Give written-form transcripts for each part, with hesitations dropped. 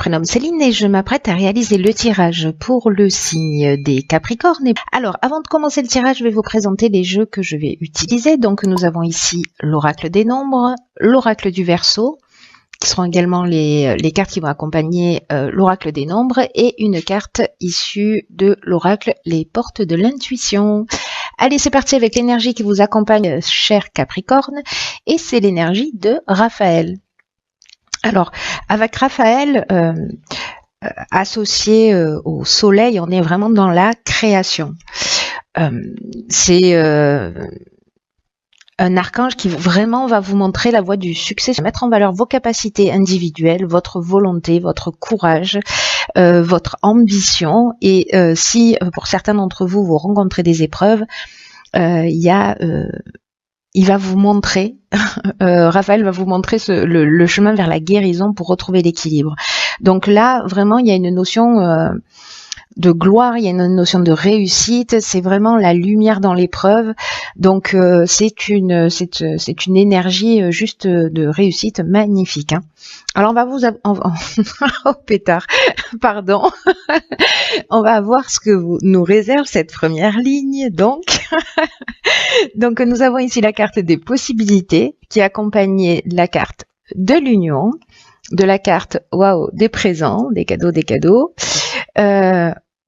prénomme Céline et je m'apprête à réaliser le tirage pour le signe des Capricornes. Alors, avant de commencer le tirage, je vais vous présenter les jeux que je vais utiliser. Donc, nous avons ici l'oracle des nombres, l'oracle du Verseau, qui seront également les cartes qui vont accompagner l'oracle des nombres, et une carte issue de l'oracle les portes de l'intuition. Allez, c'est parti avec l'énergie qui vous accompagne, cher Capricorne, et c'est l'énergie de Raphaël. Alors, avec Raphaël, associé au soleil, on est vraiment dans la création. C'est un archange qui vraiment va vous montrer la voie du succès, mettre en valeur vos capacités individuelles, votre volonté, votre courage, votre ambition. Et si pour certains d'entre vous, vous rencontrez des épreuves, il va vous montrer, Raphaël va vous montrer le chemin vers la guérison pour retrouver l'équilibre. Donc là, vraiment, il y a une notion de gloire, il y a une notion de réussite, c'est vraiment la lumière dans l'épreuve. Donc c'est une énergie juste de réussite magnifique. Hein. Alors on va vous oh pétard, pardon. On va voir ce que nous réserve cette première ligne. Donc nous avons ici la carte des possibilités qui accompagne la carte de l'union, de la carte waouh des présents, des cadeaux,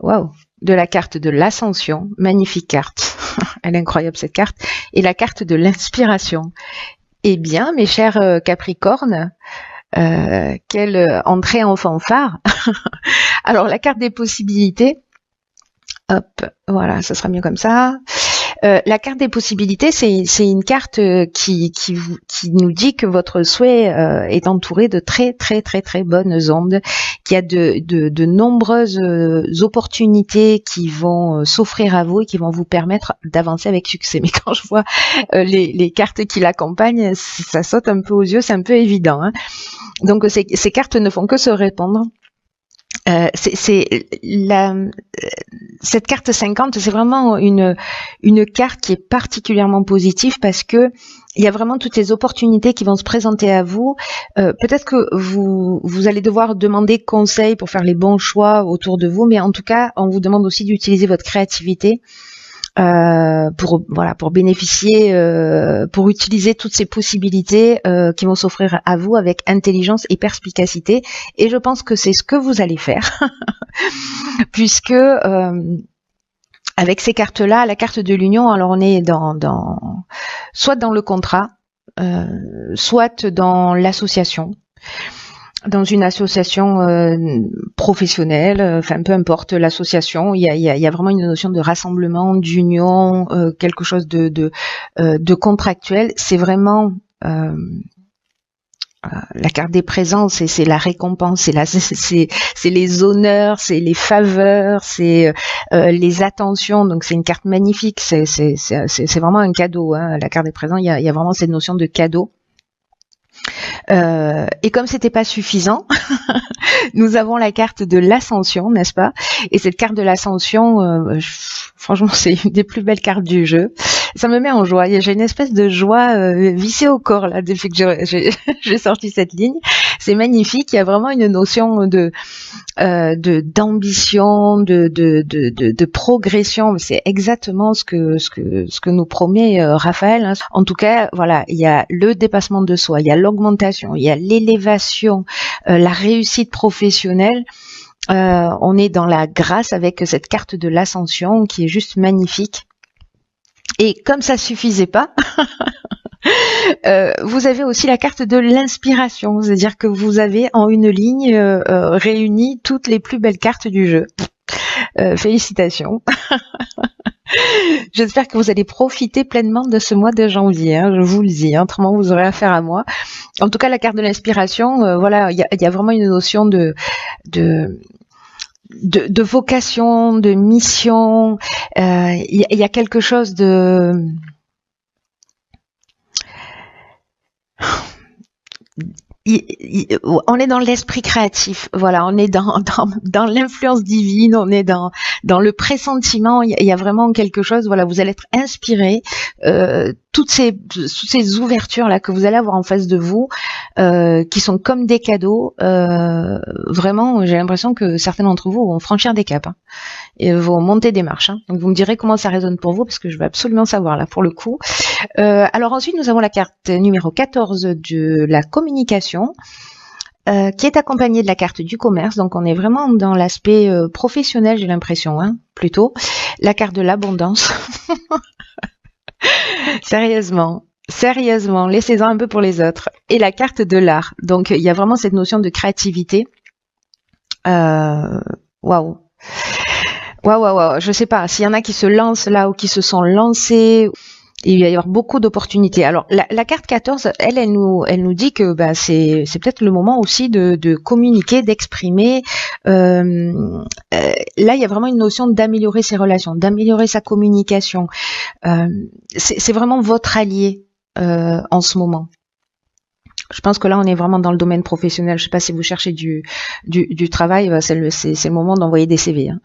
waouh, de la carte de l'ascension, magnifique carte, elle est incroyable cette carte, et la carte de l'inspiration. Eh bien, mes chers Capricornes, quelle entrée en fanfare. Alors, la carte des possibilités, hop, voilà, ça sera mieux comme ça. La carte des possibilités, c'est une carte qui nous dit que votre souhait est entouré de très bonnes ondes, qu'il y a de nombreuses opportunités qui vont s'offrir à vous et qui vont vous permettre d'avancer avec succès. Mais quand je vois les cartes qui l'accompagnent, ça saute un peu aux yeux, c'est un peu évident. Hein. Donc ces cartes ne font que se répondre. Cette carte 50, c'est vraiment une carte qui est particulièrement positive parce que il y a vraiment toutes les opportunités qui vont se présenter à vous. Peut-être que vous allez devoir demander conseil pour faire les bons choix autour de vous, mais en tout cas, on vous demande aussi d'utiliser votre créativité pour bénéficier, pour utiliser toutes ces possibilités qui vont s'offrir à vous avec intelligence et perspicacité. Et je pense que c'est ce que vous allez faire, puisque avec ces cartes-là, la carte de l'union, alors on est soit dans le contrat, soit dans l'association. Dans une association professionnelle, enfin peu importe l'association, il y a vraiment une notion de rassemblement, d'union, quelque chose de contractuel. C'est vraiment la carte des présents, c'est la récompense, c'est les honneurs, c'est les faveurs, c'est les attentions. Donc c'est une carte magnifique, c'est vraiment un cadeau. Hein. La carte des présents, il y a vraiment cette notion de cadeau. Et comme c'était pas suffisant, nous avons la carte de l'ascension, n'est-ce pas? Et cette carte de l'ascension, franchement, c'est une des plus belles cartes du jeu. Ça me met en joie. J'ai une espèce de joie vissée au corps là depuis que j'ai sorti cette ligne. C'est magnifique. Il y a vraiment une notion d'ambition, de progression. C'est exactement ce que nous promet Raphaël. Hein. En tout cas, voilà, il y a le dépassement de soi, il y a l'augmentation, il y a l'élévation, la réussite professionnelle. On est dans la grâce avec cette carte de l'ascension qui est juste magnifique. Et comme ça suffisait pas, vous avez aussi la carte de l'inspiration, c'est-à-dire que vous avez en une ligne réuni toutes les plus belles cartes du jeu. Félicitations. J'espère que vous allez profiter pleinement de ce mois de janvier, hein, je vous le dis, hein, autrement vous aurez affaire à moi. En tout cas, la carte de l'inspiration, voilà, il y a vraiment une notion de vocation, de mission. Il y a quelque chose il on est dans l'esprit créatif, voilà, on est dans l'influence divine, on est dans le pressentiment, il y a vraiment quelque chose, voilà, vous allez être inspiré, toutes ces ouvertures là que vous allez avoir en face de vous, qui sont comme des cadeaux, vraiment, j'ai l'impression que certains d'entre vous vont franchir des caps, hein, et vont monter des marches, hein. Donc vous me direz comment ça résonne pour vous, parce que je veux absolument savoir là pour le coup. Alors ensuite, nous avons la carte numéro 14 de la communication, qui est accompagnée de la carte du commerce. Donc on est vraiment dans l'aspect professionnel, j'ai l'impression, hein, plutôt. La carte de l'abondance. Sérieusement, laissez-en un peu pour les autres. Et la carte de l'art. Donc il y a vraiment cette notion de créativité. Waouh. Waouh. Je sais pas, s'il y en a qui se lancent là ou qui se sont lancés, il va y avoir beaucoup d'opportunités. Alors la carte 14, elle nous dit que c'est peut-être le moment aussi de communiquer, d'exprimer. Là, il y a vraiment une notion d'améliorer ses relations, d'améliorer sa communication. C'est vraiment votre allié en ce moment. Je pense que là, on est vraiment dans le domaine professionnel. Je sais pas si vous cherchez du travail, c'est le moment d'envoyer des CV, hein.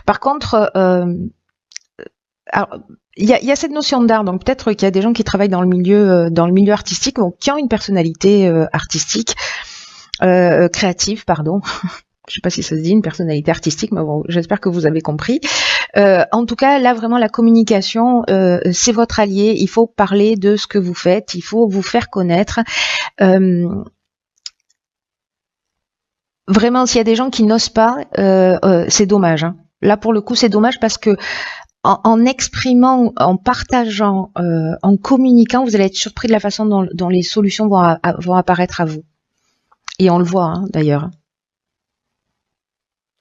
Par contre, alors, il y a cette notion d'art, donc peut-être qu'il y a des gens qui travaillent dans le milieu artistique, donc qui ont une personnalité artistique, créative, pardon. Je sais pas si ça se dit, une personnalité artistique, mais bon, j'espère que vous avez compris. En tout cas, là, vraiment, la communication, c'est votre allié. Il faut parler de ce que vous faites, il faut vous faire connaître. Vraiment, s'il y a des gens qui n'osent pas, c'est dommage, hein. Là, pour le coup, c'est dommage parce que en exprimant, en partageant, en communiquant, vous allez être surpris de la façon dont les solutions vont apparaître à vous. Et on le voit, hein, d'ailleurs.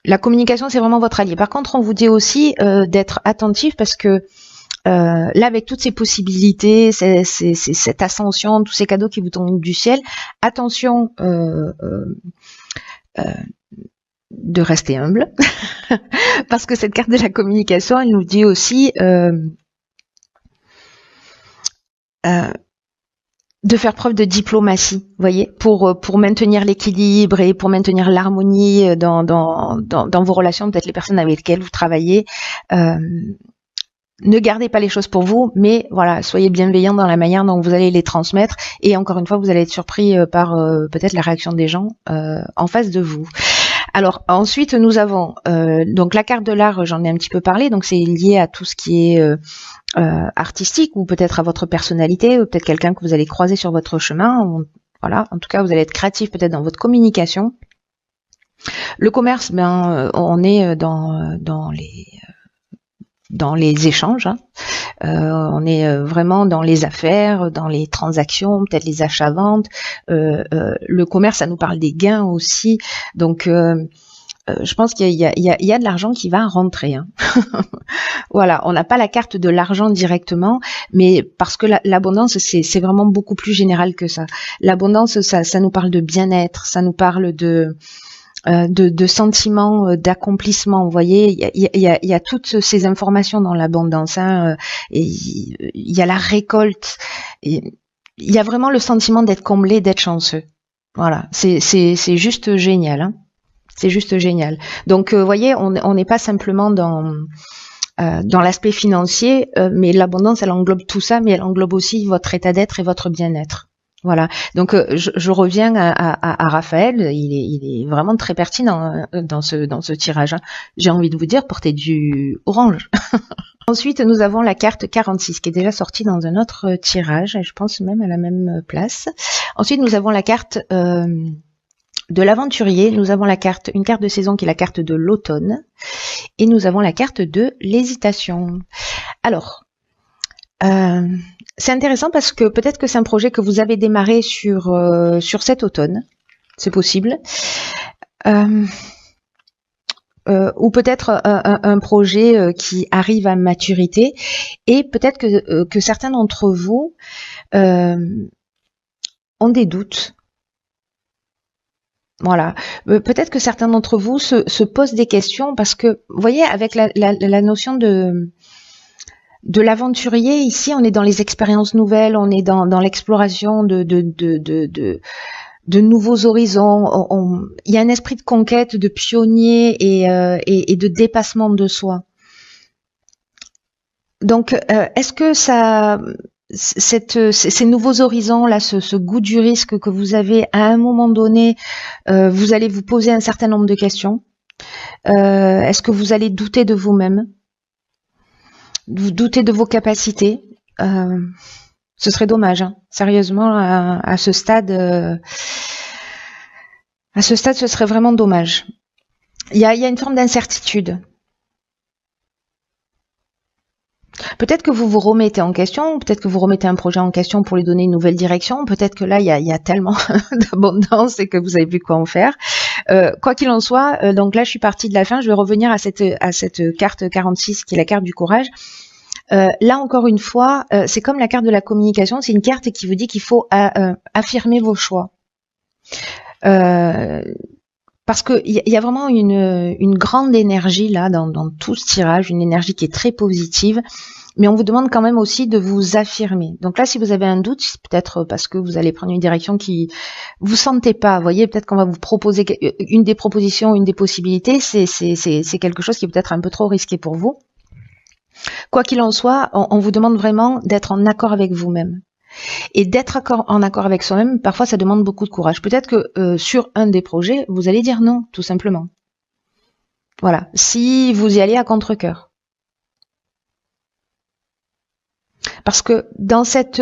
La communication, c'est vraiment votre allié. Par contre, on vous dit aussi d'être attentif parce que là, avec toutes ces possibilités, cette ascension, tous ces cadeaux qui vous tombent du ciel, attention de rester humble, parce que cette carte de la communication, elle nous dit aussi de faire preuve de diplomatie, vous voyez, pour maintenir l'équilibre et pour maintenir l'harmonie dans vos relations, peut-être les personnes avec lesquelles vous travaillez. Ne gardez pas les choses pour vous, mais voilà, soyez bienveillants dans la manière dont vous allez les transmettre. Et encore une fois, vous allez être surpris par peut-être la réaction des gens en face de vous. Alors ensuite, nous avons donc la carte de l'art, j'en ai un petit peu parlé, donc c'est lié à tout ce qui est artistique ou peut-être à votre personnalité, ou peut-être quelqu'un que vous allez croiser sur votre chemin. Voilà, en tout cas, vous allez être créatif peut-être dans votre communication. Le commerce, on est dans les échanges, hein. On est vraiment dans les affaires, dans les transactions, peut-être les achats-ventes. Le commerce, ça nous parle des gains aussi. Donc, je pense qu'il y a de l'argent qui va rentrer, hein. Voilà, on n'a pas la carte de l'argent directement, mais parce que l'abondance, c'est vraiment beaucoup plus général que ça. L'abondance, ça nous parle de bien-être, ça nous parle de sentiments d'accomplissement. Vous voyez, il y a toutes ces informations dans l'abondance, hein. Et il y a la récolte. Et il y a vraiment le sentiment d'être comblé, d'être chanceux. Voilà, c'est juste génial, hein. C'est juste génial. Donc, vous voyez, on n'est pas simplement dans l'aspect financier, mais l'abondance, elle englobe tout ça, mais elle englobe aussi votre état d'être et votre bien-être. Voilà. Donc je reviens à Raphaël. Il est vraiment très pertinent dans ce tirage, hein. J'ai envie de vous dire, portez du orange. Ensuite, nous avons la carte 46 qui est déjà sortie dans un autre tirage. Je pense même à la même place. Ensuite, nous avons la carte de l'aventurier. Nous avons une carte de saison qui est la carte de l'automne. Et nous avons la carte de l'hésitation. Alors, c'est intéressant parce que peut-être que c'est un projet que vous avez démarré sur cet automne, c'est possible, ou peut-être un projet qui arrive à maturité, et peut-être que certains d'entre vous ont des doutes. Voilà, peut-être que certains d'entre vous se posent des questions parce que, vous voyez, avec la notion de l'aventurier, ici, on est dans les expériences nouvelles, on est dans l'exploration de de nouveaux horizons. Il y a un esprit de conquête, de pionnier et de dépassement de soi. Donc, est-ce que ces nouveaux horizons là, ce goût du risque que vous avez à un moment donné, vous allez vous poser un certain nombre de questions. Est-ce que vous allez douter de vous-même, vous douter de vos capacités? Ce serait dommage, hein. Sérieusement, à ce stade, ce serait vraiment dommage. Il y a une forme d'incertitude. Peut-être que vous vous remettez en question, peut-être que vous remettez un projet en question pour lui donner une nouvelle direction, peut-être que là, il y a tellement d'abondance et que vous avez plus quoi en faire. Quoi qu'il en soit, donc là, je suis partie de la fin, je vais revenir à cette carte 46 qui est la carte du courage. Là, encore une fois, c'est comme la carte de la communication, c'est une carte qui vous dit qu'il faut affirmer vos choix. Parce que il y a vraiment une grande énergie là dans tout ce tirage, une énergie qui est très positive, mais on vous demande quand même aussi de vous affirmer. Donc là, si vous avez un doute, c'est peut-être parce que vous allez prendre une direction qui vous sentez pas. Vous voyez, peut-être qu'on va vous proposer une des propositions, une des possibilités, c'est quelque chose qui est peut-être un peu trop risqué pour vous. Quoi qu'il en soit, on vous demande vraiment d'être en accord avec vous-même. Et d'être en accord avec soi-même, parfois ça demande beaucoup de courage. Peut-être que sur un des projets, vous allez dire non, tout simplement. Voilà, si vous y allez à contre-cœur. Parce que dans cette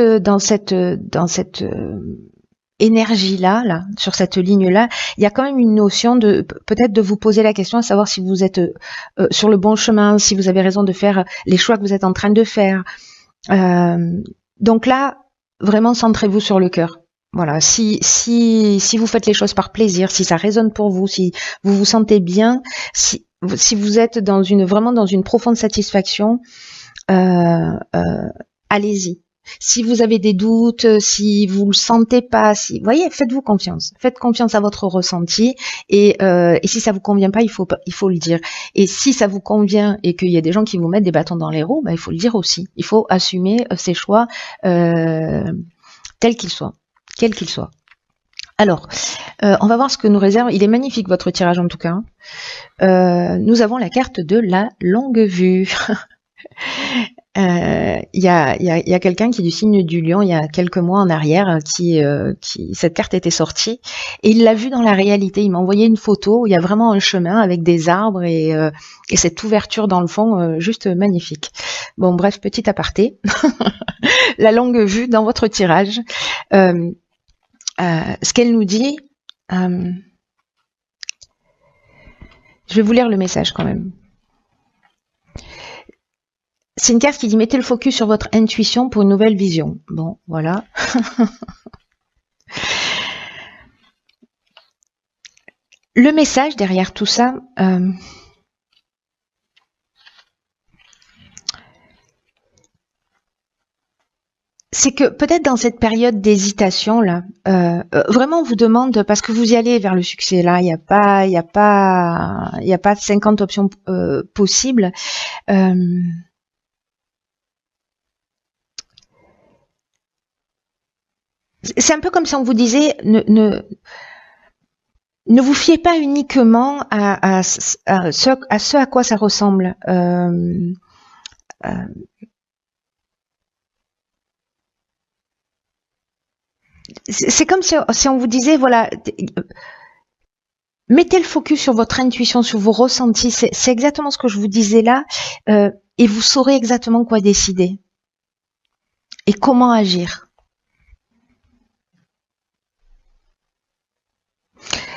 énergie-là, sur cette ligne-là, il y a quand même une notion de peut-être de vous poser la question à savoir si vous êtes sur le bon chemin, si vous avez raison de faire les choix que vous êtes en train de faire. Donc là, vraiment centrez-vous sur le cœur. Voilà, si vous faites les choses par plaisir, si ça résonne pour vous, si vous vous sentez bien, si vous êtes vraiment dans une profonde satisfaction, allez-y. Si vous avez des doutes, si vous le sentez pas, voyez, faites-vous confiance. Faites confiance à votre ressenti et si ça vous convient pas, il faut le dire. Et si ça vous convient et qu'il y a des gens qui vous mettent des bâtons dans les roues, il faut le dire aussi. Il faut assumer ses choix tels qu'ils soient, quels qu'ils soient. Alors, on va voir ce que nous réserve. Il est magnifique votre tirage en tout cas. Nous avons la carte de la longue vue. Il y a quelqu'un qui est du signe du lion il y a quelques mois en arrière qui cette carte était sortie et il l'a vue dans la réalité. Il m'a envoyé une photo où il y a vraiment un chemin avec des arbres et cette ouverture dans le fond juste magnifique. Bon bref, petit aparté. La longue vue dans votre tirage. Ce qu'elle nous dit, je vais vous lire le message quand même. C'est une carte qui dit « Mettez le focus sur votre intuition pour une nouvelle vision ». Bon, voilà. Le message derrière tout ça, c'est que peut-être dans cette période d'hésitation là, vraiment on vous demande, parce que vous y allez vers le succès là, il n'y a pas 50 options possibles. C'est un peu comme si on vous disait ne vous fiez pas uniquement à ce à quoi ça ressemble. C'est comme si on vous disait voilà, mettez le focus sur votre intuition, sur vos ressentis. C'est exactement ce que je vous disais là, et vous saurez exactement quoi décider et comment agir.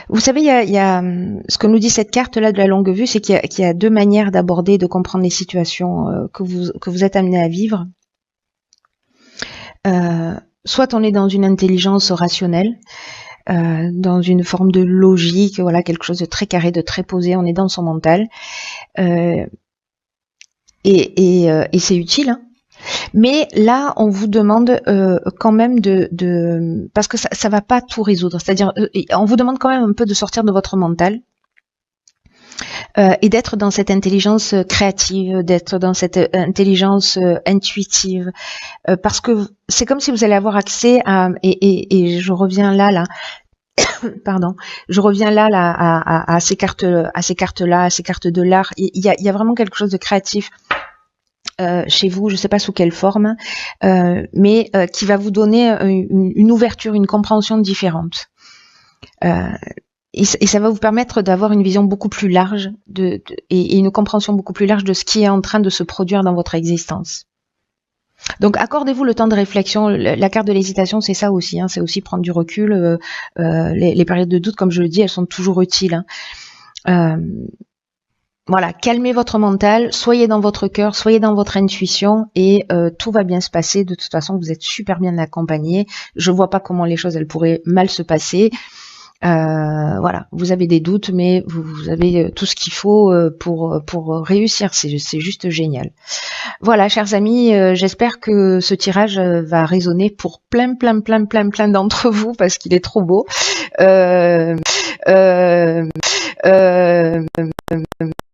Vous savez, il y a ce que nous dit cette carte-là de la longue vue, c'est qu'il y a deux manières d'aborder, de comprendre les situations que vous êtes amené à vivre. Soit on est dans une intelligence rationnelle, dans une forme de logique, voilà, quelque chose de très carré, de très posé, on est dans son mental, et c'est utile, hein. Mais là, on vous demande quand même parce que ça va pas tout résoudre. C'est-à-dire, on vous demande quand même un peu de sortir de votre mental et d'être dans cette intelligence créative, d'être dans cette intelligence intuitive, parce que c'est comme si vous allez avoir accès à et je reviens là, pardon, je reviens là à ces cartes-là, à ces cartes de l'art. Il y a vraiment quelque chose de créatif chez vous, je ne sais pas sous quelle forme, mais qui va vous donner une ouverture, une compréhension différente. Et ça va vous permettre d'avoir une vision beaucoup plus large et une compréhension beaucoup plus large de ce qui est en train de se produire dans votre existence. Donc accordez-vous le temps de réflexion. La carte de l'hésitation, c'est ça aussi, hein, c'est aussi prendre du recul. Les périodes de doute, comme je le dis, elles sont toujours utiles. Hein. Voilà, calmez votre mental, soyez dans votre cœur, soyez dans votre intuition et tout va bien se passer. De toute façon, vous êtes super bien accompagné. Je vois pas comment les choses elles pourraient mal se passer. Voilà, vous avez des doutes, mais vous avez tout ce qu'il faut pour réussir. C'est juste génial. Voilà, chers amis, j'espère que ce tirage va résonner pour plein d'entre vous parce qu'il est trop beau.